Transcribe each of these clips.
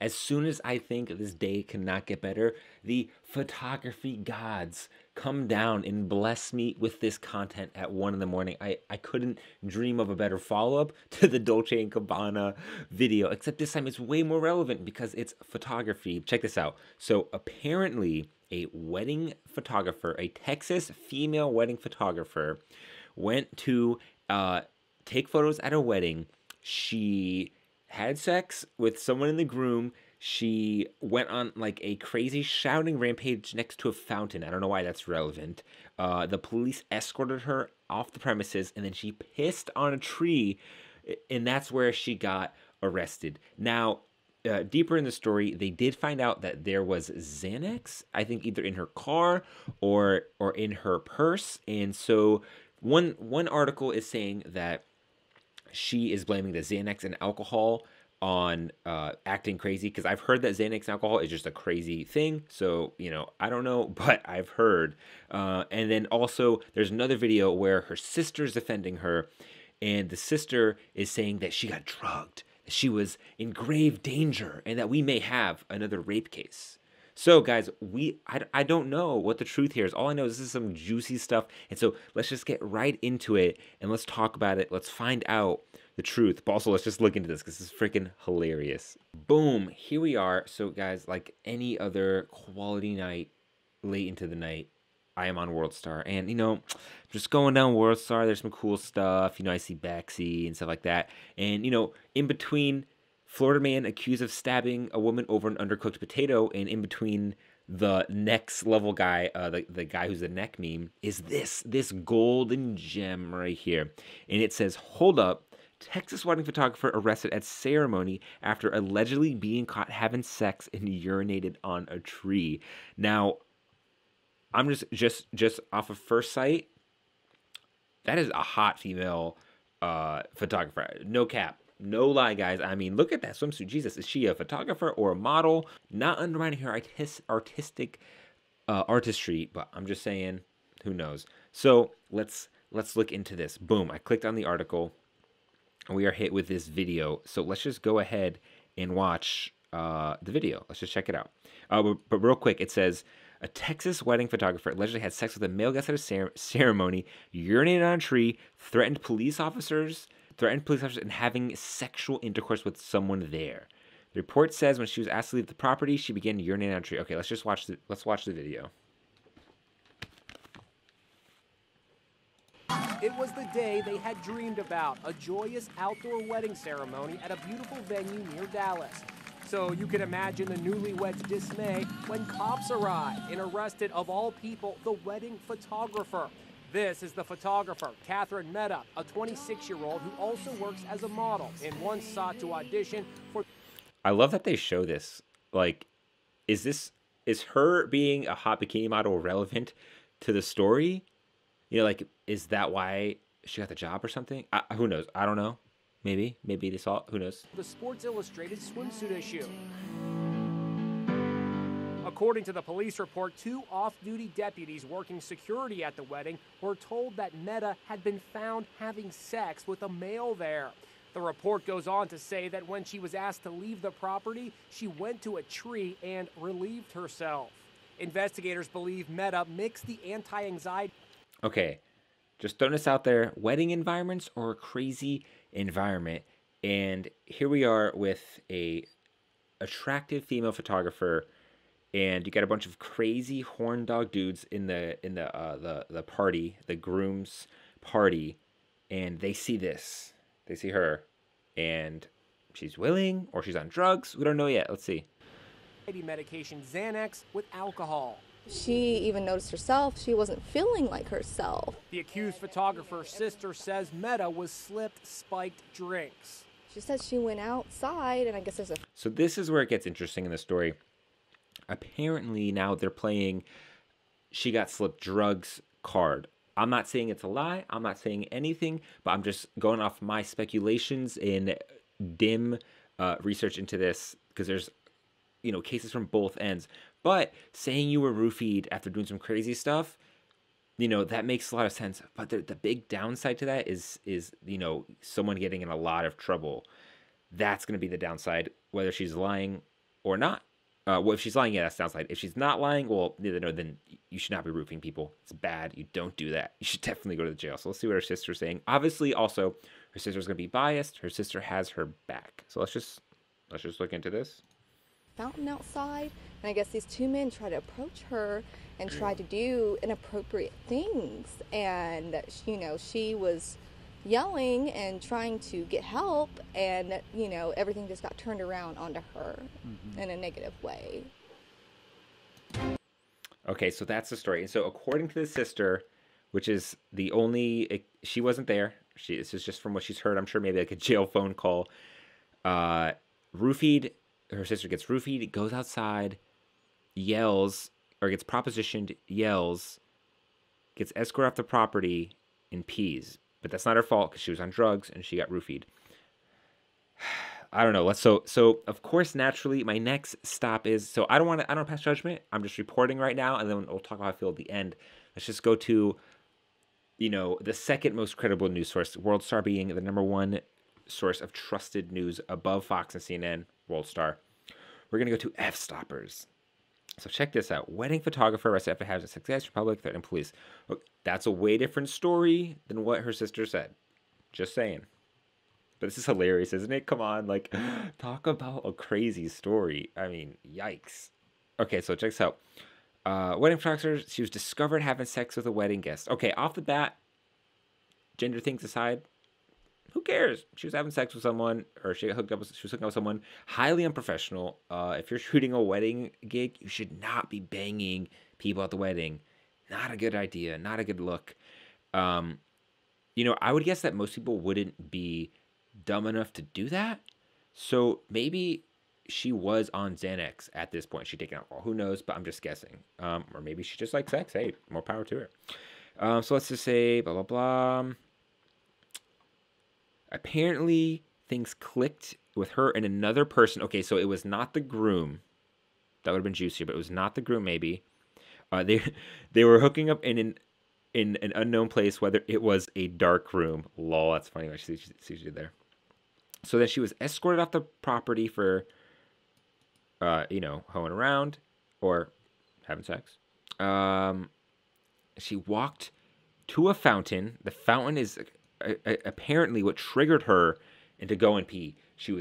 as soon as I think this day cannot get better, the photography gods come down and bless me with this content at 1 in the morning. I couldn't dream of a better follow-up to the Dolce & Gabbana video, except this time it's way more relevant because it's photography. Check this out. So apparently a wedding photographer, a Texas female wedding photographer, went to take photos at a wedding. She had sex with someone in the groom. She went on like a crazy shouting rampage next to a fountain. I don't know why that's relevant. The police escorted her off the premises, and then she pissed on a tree, and that's where she got arrested. Now, deeper in the story, they did find out that there was Xanax, I think either in her car or in her purse. And so one article is saying that she is blaming the Xanax and alcohol on acting crazy, because I've heard that Xanax and alcohol is just a crazy thing. So, I don't know, but I've heard. And then also there's another video where her sister's defending her, and the sister is saying that she got drugged, that she was in grave danger, and that we may have another rape case. So guys, I don't know what the truth here is. All I know is this is some juicy stuff. And so let's just get right into it and let's talk about it. Let's find out the truth. But also let's just look into this because this is freaking hilarious. Boom, here we are. So guys, like any other quality night, late into the night, I am on WorldStar. And just going down WorldStar, there's some cool stuff. I see Bexy and stuff like that. And in between Florida man accused of stabbing a woman over an undercooked potato, and in between the next level guy, the guy who's the neck meme, is this golden gem right here. And it says, "Hold up, Texas wedding photographer arrested at ceremony after allegedly being caught having sex and urinated on a tree." Now, I'm just off of first sight, that is a hot female photographer. No cap. No lie, guys. I mean, look at that swimsuit. Jesus, is she a photographer or a model? Not undermining her artistic artistry, but I'm just saying, who knows? So let's look into this. Boom! I clicked on the article, and we are hit with this video. So let's just go ahead and watch the video. Let's just check it out. But real quick, it says, a Texas wedding photographer allegedly had sex with a male guest at a ceremony, urinated on a tree, threatened police officers, and having sexual intercourse with someone there. The report says when she was asked to leave the property, she began urinating on a tree. Okay, let's watch the video. It was the day they had dreamed about, a joyous outdoor wedding ceremony at a beautiful venue near Dallas. So you can imagine the newlyweds' dismay when cops arrived and arrested, of all people, the wedding photographer. This is the photographer, Catherine Mehta, a 26-year-old who also works as a model and once sought to audition for... I love that they show this. Like, is her being a hot bikini model relevant to the story? Like, is that why she got the job or something? Who knows? I don't know. Maybe they saw it. Who knows? The Sports Illustrated swimsuit issue. According to the police report, 2 off-duty deputies working security at the wedding were told that Mehta had been found having sex with a male there. The report goes on to say that when she was asked to leave the property, she went to a tree and relieved herself. Investigators believe Mehta mixed the anti-anxiety... Okay, just throwing this out there, wedding environments are a crazy environment. And here we are with a attractive female photographer, and you got a bunch of crazy horn dog dudes in the party, the groom's party, and they see this. They see her, and she's willing, or she's on drugs. We don't know yet. Let's see. Medication Xanax with alcohol. She even noticed herself she wasn't feeling like herself. The accused photographer's sister says Mehta was slipped spiked drinks. She said she went outside, and I guess there's a... So this is where it gets interesting in the story. Apparently now they're playing she got slipped drugs card. I'm not saying it's a lie. I'm not saying anything, but I'm just going off my speculations and dim research into this, because there's cases from both ends. But saying you were roofied after doing some crazy stuff, that makes a lot of sense. But the big downside to that is someone getting in a lot of trouble. That's going to be the downside, whether she's lying or not. Well, if she's lying, yeah, that sounds like. If she's not lying, well, neither no, then you should not be roofing people. It's bad. You don't do that. You should definitely go to the jail. So let's see what her sister's saying. Obviously, also, her sister's gonna be biased. Her sister has her back. So let's just look into this. Fountain outside, and I guess these two men try to approach her and try to do inappropriate things, and she was yelling and trying to get help, and everything just got turned around onto her in a negative way. Okay, so that's the story. And so according to the sister, which is the only, she wasn't there. This is just from what she's heard. I'm sure maybe like a jail phone call. Roofied, her sister gets roofied, goes outside, yells, or gets propositioned, yells, gets escorted off the property, and pees. But that's not her fault because she was on drugs and she got roofied. I don't know. So of course, naturally, my next stop is, so I don't pass judgment. I'm just reporting right now, and then we'll talk about how I feel at the end. Let's just go to, the second most credible news source, World Star being the number one source of trusted news above Fox and CNN, World Star. We're gonna go to F stoppers. So check this out. Wedding photographer arrested after having sex for public, threatening police. Look, that's a way different story than what her sister said. Just saying. But this is hilarious, isn't it? Come on, like, talk about a crazy story. I mean, yikes. Okay, so check this out. Wedding photographer, she was discovered having sex with a wedding guest. Okay, off the bat, gender things aside, who cares? She was having sex with someone, or she was hooking up with someone. Highly unprofessional. If you're shooting a wedding gig, you should not be banging people at the wedding. Not a good idea. Not a good look. I would guess that most people wouldn't be dumb enough to do that. So maybe she was on Xanax at this point. She'd taken alcohol. Who knows? But I'm just guessing. Or maybe she just likes sex. Hey, more power to her. So let's just say blah, blah, blah. Apparently, things clicked with her and another person. Okay, so it was not the groom. That would have been juicier, but it was not the groom, maybe. They were hooking up in an unknown place, whether it was a dark room. Lol, that's funny. See what she did there. So then she was escorted off the property for, hoeing around or having sex. She walked to a fountain. The fountain is apparently what triggered her into go and pee. She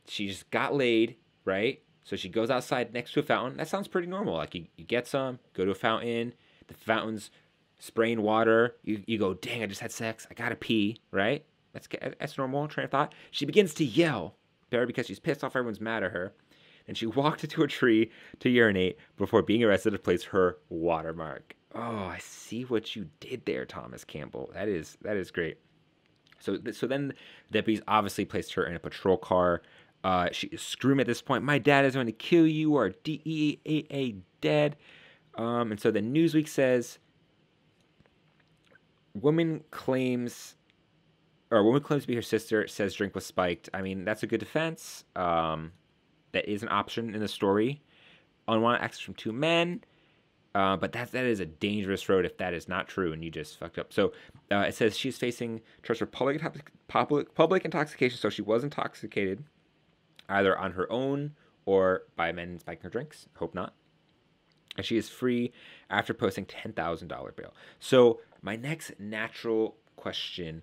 just got laid, right? So she goes outside next to a fountain. That sounds pretty normal. Like you get some, go to a fountain. The fountain's spraying water. You go, dang, I just had sex. I gotta pee, right? That's normal train of thought. She begins to yell, better because she's pissed off everyone's mad at her. And she walked into a tree to urinate before being arrested to place her watermark. Oh, I see what you did there, Thomas Campbell. That is great. So then deputies obviously placed her in a patrol car. She is screaming at this point, "My dad is going to kill you, or DEAA dead." And so then Newsweek says, woman claims to be her sister, says drink was spiked. I mean, that's a good defense. That is an option in the story. Unwanted access from two men. But that is a dangerous road if that is not true and you just fucked up. So it says she's facing charge for public intoxication. So she was intoxicated either on her own or by men spiking her drinks. Hope not. And she is free after posting $10,000 bail. So my next natural question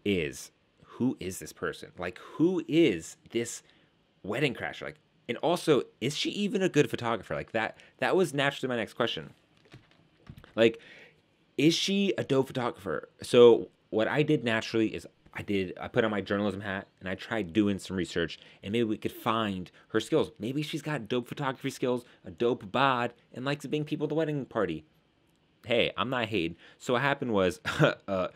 is, who is this person? Like, who is this wedding crasher? Like, and also, is she even a good photographer? Like, that was naturally my next question. Like, is she a dope photographer? So what I did naturally is I put on my journalism hat and I tried doing some research, and maybe we could find her skills. Maybe she's got dope photography skills, a dope bod, and likes being people at the wedding party. Hey, I'm not hating. So what happened was, I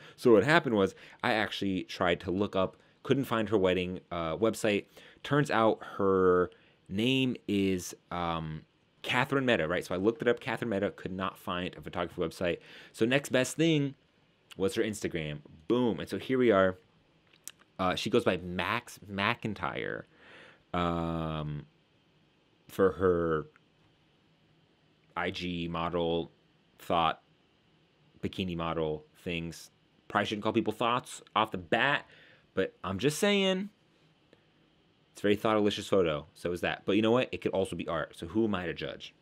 actually tried to look up, couldn't find her wedding website. Turns out her name is Catherine Mehta, right? So I looked it up, Catherine Mehta, could not find a photography website. So next best thing was her Instagram. Boom. And so here we are. She goes by Max McIntyre for her IG model, thought, bikini model things. Probably shouldn't call people thoughts off the bat, but I'm just saying, It's a very thought-delicious photo. So is that. But you know what? It could also be art. So who am I to judge?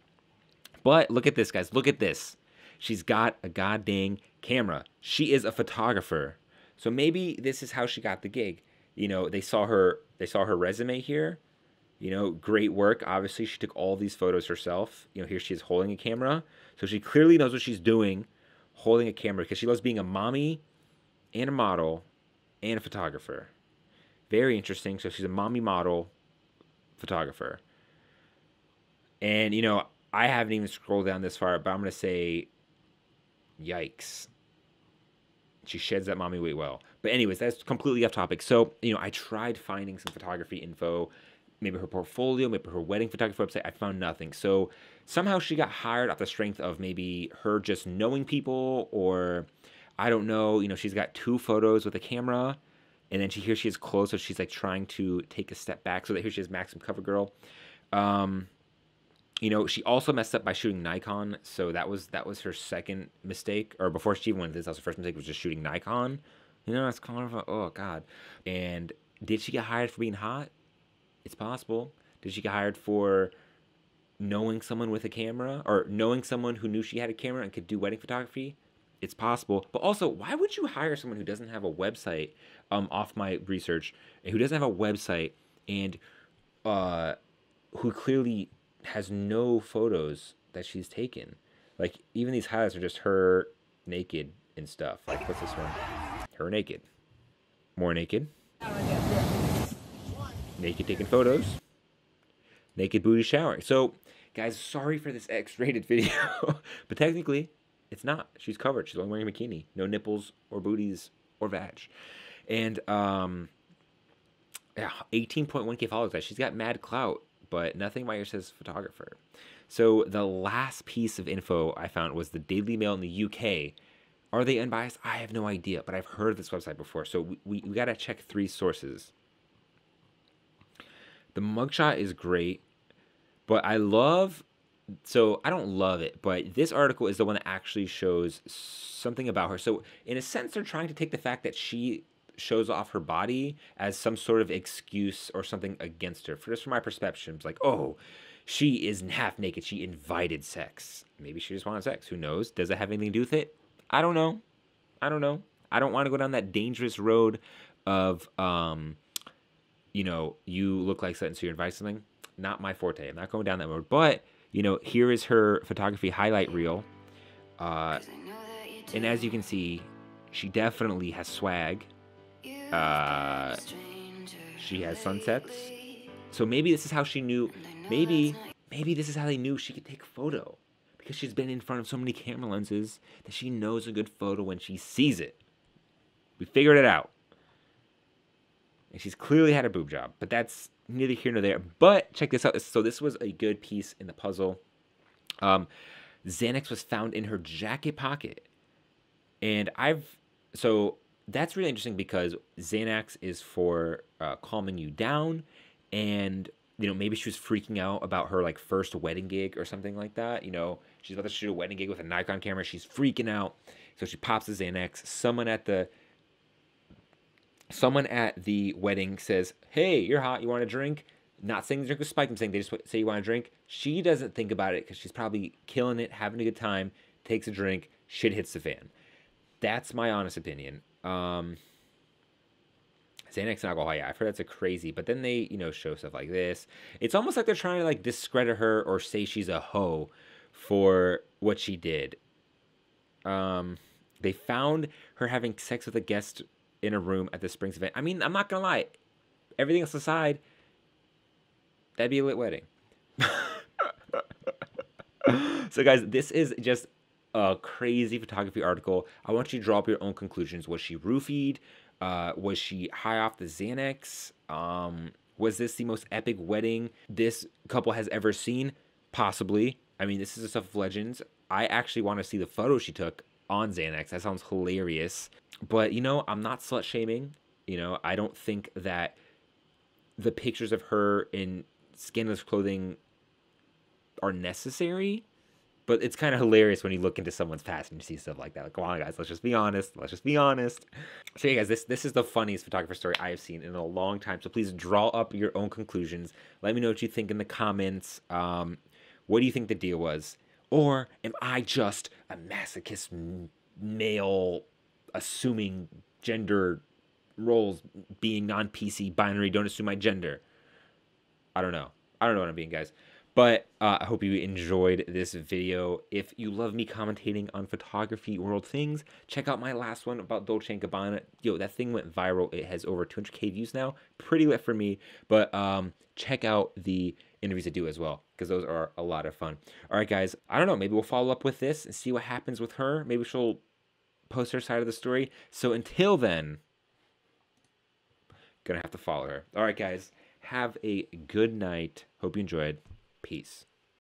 But look at this, guys. Look at this. She's got a goddamn camera. She is a photographer. So maybe this is how she got the gig. You know, they saw her resume here. You know, great work. Obviously, she took all these photos herself. You know, here she is holding a camera. So she clearly knows what she's doing, holding a camera, because she loves being a mommy and a model and a photographer. Very interesting. So she's a mommy model photographer. And, you know, I haven't even scrolled down this far, but I'm going to say, yikes. She sheds that mommy weight well. But anyways, that's completely off topic. So, you know, I tried finding some photography info, maybe her portfolio, maybe her wedding photography website. I found nothing. So somehow she got hired off the strength of maybe her just knowing people, or I don't know. You know, she's got 2 photos with a camera, and then here she is close, so she's like trying to take a step back. So that here she is, Maxim CoverGirl. You know, she also messed up by shooting Nikon, so that was her second mistake. Or before she even went to this, that was her first mistake, was just shooting Nikon. You know, it's kind of a, oh god. And did she get hired for being hot? It's possible. Did she get hired for knowing someone with a camera, or knowing someone who knew she had a camera and could do wedding photography? It's possible. But also, why would you hire someone who doesn't have a website, off my research, and who doesn't have a website, and who clearly has no photos that she's taken? Like, even these highlights are just her naked and stuff. Like, what's this one? Her naked. More naked. Naked taking photos. Naked booty showering. So, guys, sorry for this X-rated video. But technically, it's not. She's covered. She's only wearing a bikini. No nipples or booties or vag. And, yeah, 18.1K followers, guys. She's got mad clout, but nothing by here says photographer. So the last piece of info I found was the Daily Mail in the UK. Are they unbiased? I have no idea, but I've heard of this website before. So we got to check 3 sources. The mugshot is great, but I don't love it, but this article is the one that actually shows something about her. So in a sense, they're trying to take the fact that she shows off her body as some sort of excuse or something against her. Just from my perception, it's like, oh, she isn't half naked. She invited sex. Maybe she just wanted sex. Who knows? Does it have anything to do with it? I don't know. I don't want to go down that dangerous road of, you know, you look like something, so you're inviting something. Not my forte. I'm not going down that road. But, you know, here is her photography highlight reel. And as you can see, she definitely has swag. She has sunsets. So maybe this is how she knew. Maybe this is how they knew she could take a photo, because she's been in front of so many camera lenses that she knows a good photo when she sees it. We figured it out. And she's clearly had a boob job, but that's neither here nor there. But check this out. So this was a good piece in the puzzle. Xanax was found in her jacket pocket. And so that's really interesting, because Xanax is for calming you down. And, you know, maybe she was freaking out about her, like, first wedding gig or something like that. You know, she's about to shoot a wedding gig with a Nikon camera. She's freaking out. So she pops the Xanax. Someone at the wedding says, hey, you're hot. You want a drink? Not saying the drink was spiked. I'm saying they just say you want a drink. She doesn't think about it because she's probably killing it, having a good time, takes a drink, shit hits the fan. That's my honest opinion. Xanax and alcohol, yeah, I've heard that's a crazy, but then they, you know, show stuff like this. It's almost like they're trying to, like, discredit her or say she's a hoe for what she did. They found her having sex with a guest in a room at the Springs event. I mean, I'm not gonna lie, everything else aside, that'd be a lit wedding. So guys, this is just a crazy photography article. I want you to draw up your own conclusions. Was she roofied? Was she high off the Xanax? Was this the most epic wedding this couple has ever seen? Possibly. I mean, this is the stuff of legends. I actually want to see the photo she took on Xanax. That sounds hilarious. But, you know, I'm not slut shaming. You know, I don't think that the pictures of her in scandalous clothing are necessary. But it's kind of hilarious when you look into someone's past and you see stuff like that. Like, come on, guys, let's just be honest. Let's just be honest. So, yeah, guys, this is the funniest photographer story I have seen in a long time. So please draw up your own conclusions. Let me know what you think in the comments. What do you think the deal was? Or am I just a masochist male assuming gender roles, being non-PC, binary, don't assume my gender? I don't know. I don't know what I'm being, guys. But I hope you enjoyed this video. If you love me commentating on photography world things, check out my last one about Dolce & Gabbana. Yo, that thing went viral. It has over 200K views now. Pretty lit for me. But check out the interviews I do as well, because those are a lot of fun. All right, guys. I don't know. Maybe we'll follow up with this and see what happens with her. Maybe she'll post her side of the story. So until then, gonna have to follow her. All right, guys. Have a good night. Hope you enjoyed. Peace.